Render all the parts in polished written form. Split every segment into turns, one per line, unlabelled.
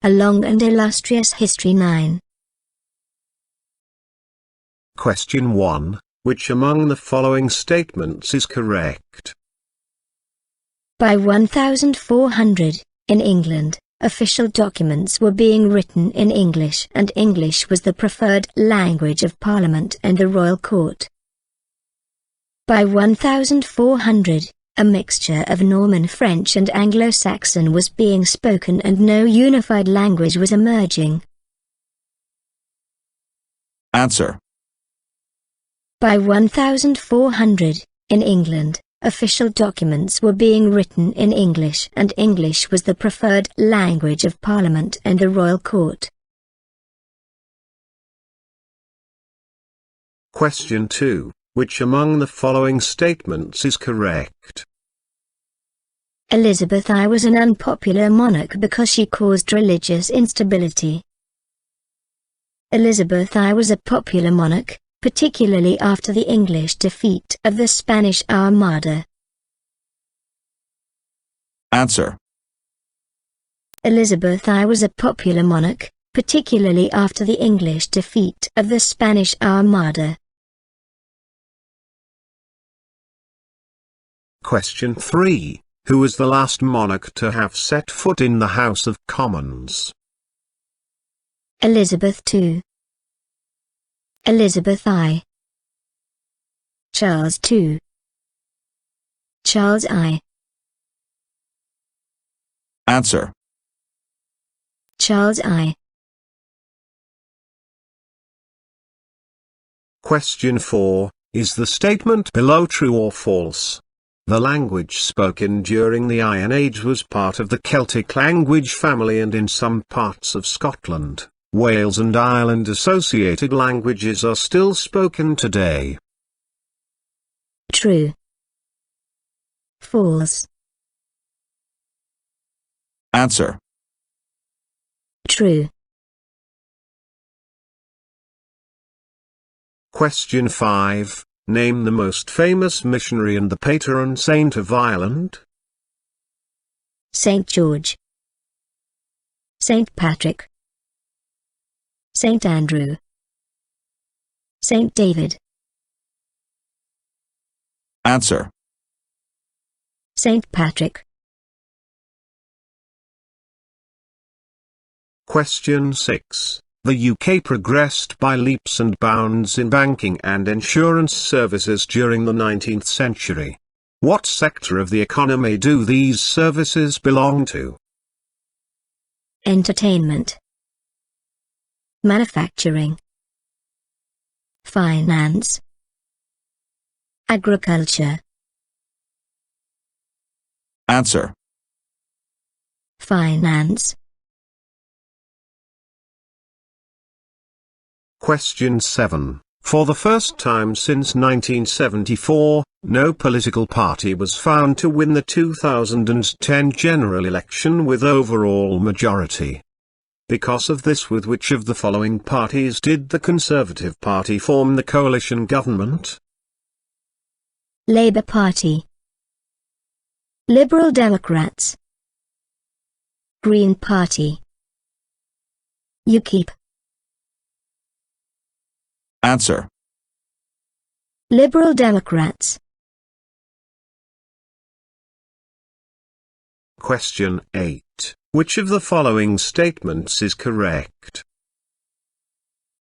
A long and illustrious history. 9.
Question 1. Which among the following statements is correct?
By 1400, in England, official documents were being written in English, and English was the preferred language of Parliament and the royal court. By 1400, a mixture of Norman French and Anglo-Saxon was being spoken and no unified language was emerging.
Answer.
By 1400, in England, official documents were being written in English, and English was the preferred language of Parliament and the royal court.
Question 2. Which among the following statements is correct?
Elizabeth I was an unpopular monarch because she caused religious instability. Elizabeth I was a popular monarch, particularly after the English defeat of the Spanish Armada.
Answer.
Elizabeth I was a popular monarch, particularly after the English defeat of the Spanish Armada.
Question 3. Who was the last monarch to have set foot in the House of Commons?
Elizabeth II. Elizabeth I. Charles II. Charles I.
Answer.
Charles I.
Question 4. Is the statement below true or false? The language spoken during the Iron Age was part of the Celtic language family, and in some parts of Scotland, Wales and Ireland associated languages are still spoken today.
True. False.
Answer.
True.
Question 5. Name the most famous missionary and the patron saint of Ireland.
Saint George. Saint Patrick. Saint Andrew. Saint David.
Answer.
Saint Patrick.
Question 6. The UK progressed by leaps and bounds in banking and insurance services during the 19th century. What sector of the economy do these services belong to?
Entertainment. Manufacturing. Finance. Agriculture.
Answer.
Finance.
Question 7. For the first time since 1974, no political party was found to win the 2010 general election with overall majority. Because of this, with which of the following parties did the Conservative Party form the coalition government?
Labour Party. Liberal Democrats. Green Party. UKIP.
Answer.
Liberal Democrats.
Question 8. Which of the following statements is correct?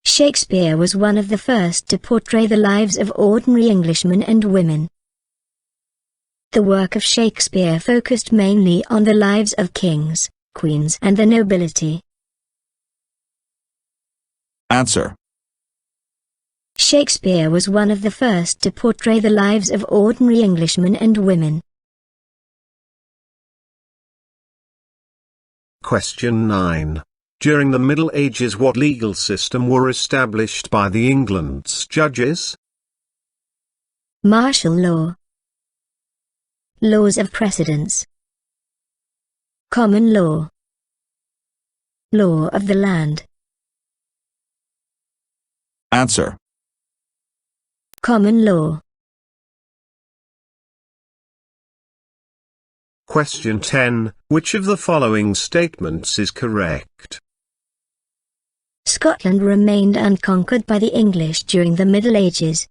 Shakespeare was one of the first to portray the lives of ordinary Englishmen and women. The work of Shakespeare focused mainly on the lives of kings, queens and the nobility.
Answer.
Shakespeare was one of the first to portray the lives of ordinary Englishmen and women.
Question 9. During the Middle Ages, what legal system were established by the England's judges?
Martial law. Laws of precedence. Common law. Law of the land.
Answer.
Common law.
Question 10. Which of the following statements is correct?
Scotland remained unconquered by the English during the Middle Ages.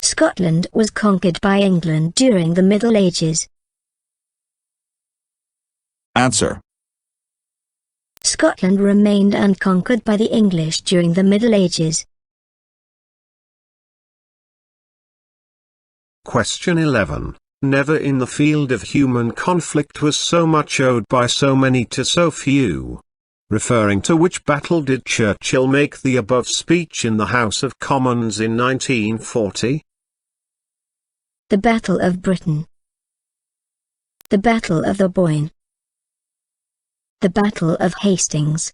Scotland was conquered by England during the Middle Ages.
Answer.
Scotland remained unconquered by the English during the Middle Ages.
Question 11. Never in the field of human conflict was so much owed by so many to so few. Referring to which battle did Churchill make the above speech in the House of Commons in 1940?
The Battle of Britain. The Battle of the Boyne. The Battle of Hastings.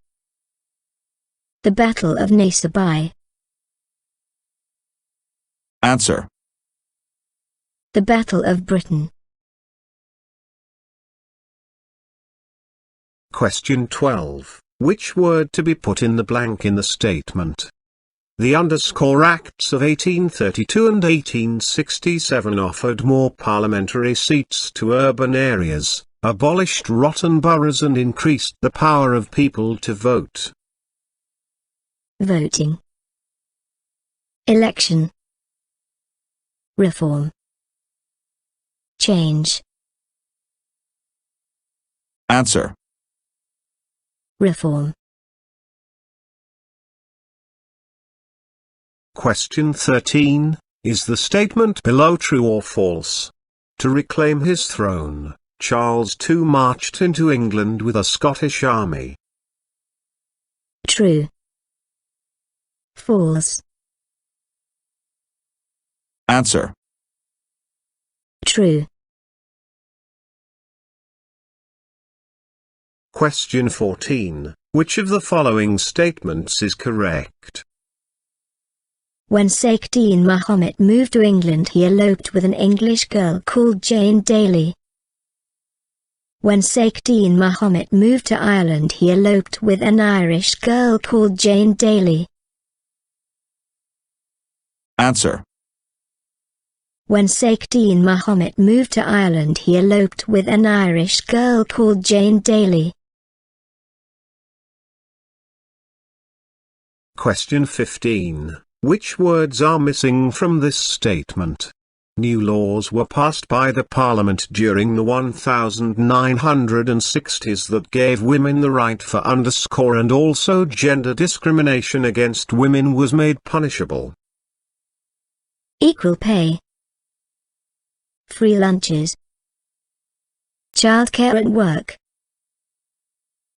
The Battle of Naseby.
Answer.
The Battle of Britain.
Question 12. Which word to be put in the blank in the statement? The underscore Acts of 1832 and 1867 offered more parliamentary seats to urban areas, abolished rotten boroughs and increased the power of people to vote.
Voting. Election. Reform. Change.
Answer.
Reform.
Question 13. Is the statement below true or false? To reclaim his throne, Charles II marched into England with a Scottish army.
True. False.
Answer.
True.
Question 14. Which of the following statements is correct?
When Sheikh-Din Mohammed moved to England, he eloped with an English girl called Jane Daly. When Sheikh-Din Mohammed moved to Ireland, he eloped with an Irish girl called Jane Daly.
Answer.
When Sheikh-Din Mohammed moved to Ireland, he eloped with an Irish girl called Jane Daly.
Question 15. Which words are missing from this statement? New laws were passed by the Parliament during the 1960s that gave women the right for underscore, and also gender discrimination against women was made punishable.
Equal pay. Free lunches. Childcare at work.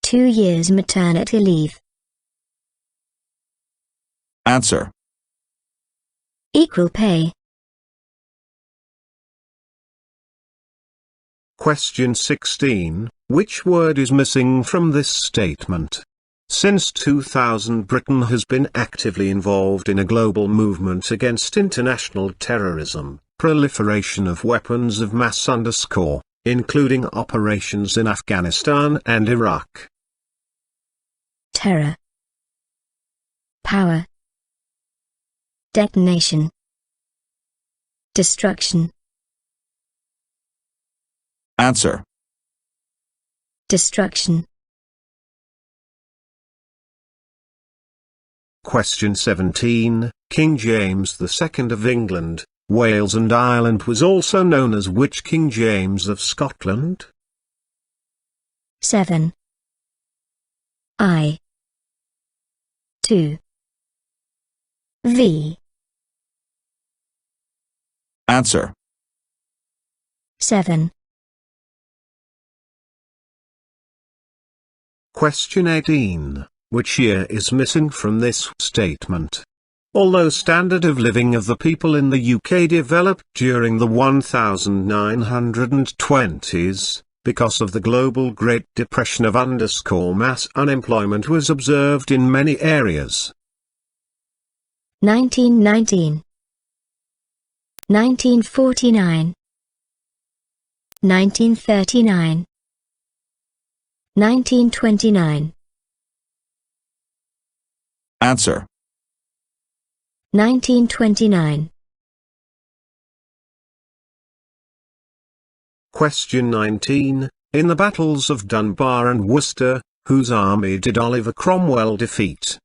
2 years maternity leave.
Answer.
Equal pay.
Question 16. Which word is missing from this statement? Since 2000, Britain has been actively involved in a global movement against international terrorism, proliferation of weapons of mass underscore, including operations in Afghanistan and Iraq.
Terror. Power. Detonation. Destruction.
Answer.
Destruction.
Question 17. King James II of England, Wales and Ireland was also known as which King James of Scotland?
7. I. 2. V.
Answer.
7.
Question 18. Which year is missing from this statement? Although standard of living of the people in the UK developed during the 1920s, because of the global Great Depression of underscore mass unemployment was observed in many areas.
1919. 1949. 1939. 1929.
Answer.
1929.
Question 19. In the battles of Dunbar and Worcester, whose army did Oliver Cromwell defeat?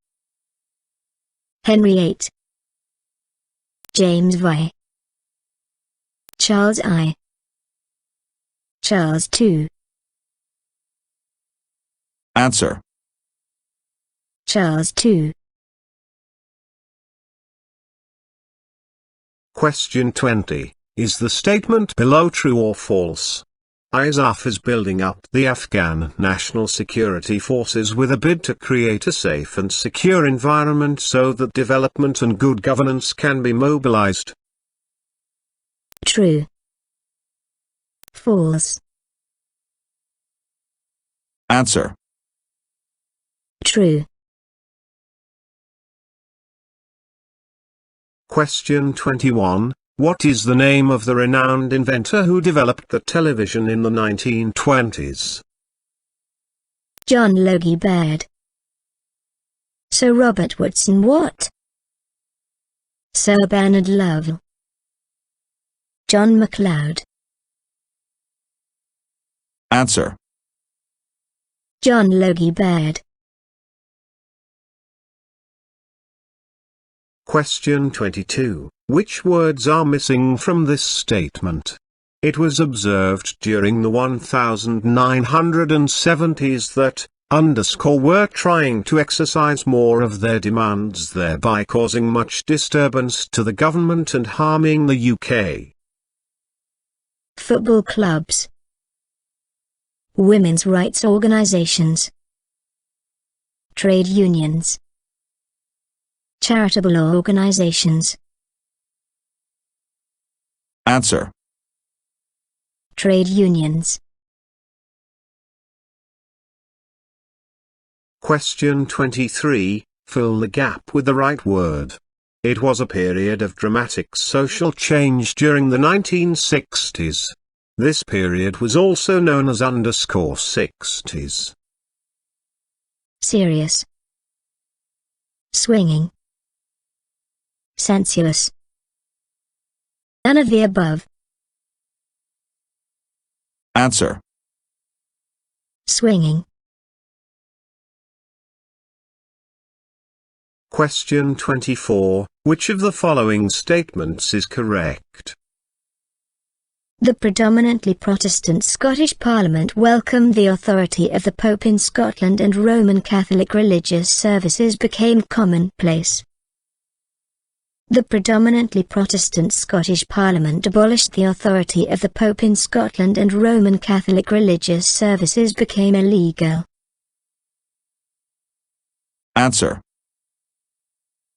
Henry VIII, James I, Charles I, Charles II.
Answer.
Charles II.
Question 20. Is the statement below true or false? ISAF is building up the Afghan National Security Forces with a bid to create a safe and secure environment so that development and good governance can be mobilized.
True. False.
Answer.
True.
Question 21. What is the name of the renowned inventor who developed the television in the 1920s?
John Logie Baird. Sir Robert Watson Watt. Sir Bernard Lovell. John MacLeod.
Answer.
John Logie Baird.
Question 22. Which words are missing from this statement? It was observed during the 1970s that were trying to exercise more of their demands, thereby causing much disturbance to the government and harming the UK.
Football clubs. Women's rights organizations. Trade unions. Charitable organizations.
Answer.
Trade unions.
Question 23. Fill the gap with the right word. It was a period of dramatic social change during the 1960s. This period was also known as _60s.
Serious. Swinging. Sensuous. None of the above.
Answer.
Swinging.
Question 24. Which of the following statements is correct?
The predominantly Protestant Scottish Parliament welcomed the authority of the Pope in Scotland and Roman Catholic religious services became commonplace. The predominantly Protestant Scottish Parliament abolished the authority of the Pope in Scotland and Roman Catholic religious services became illegal.
Answer.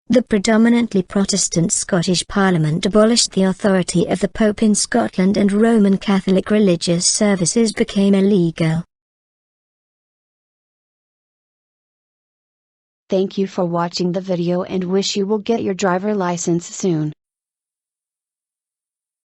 The predominantly Protestant Scottish Parliament abolished the authority of the Pope in Scotland and Roman Catholic religious services became illegal.
Thank you for watching the video and wish you will get your driver license soon.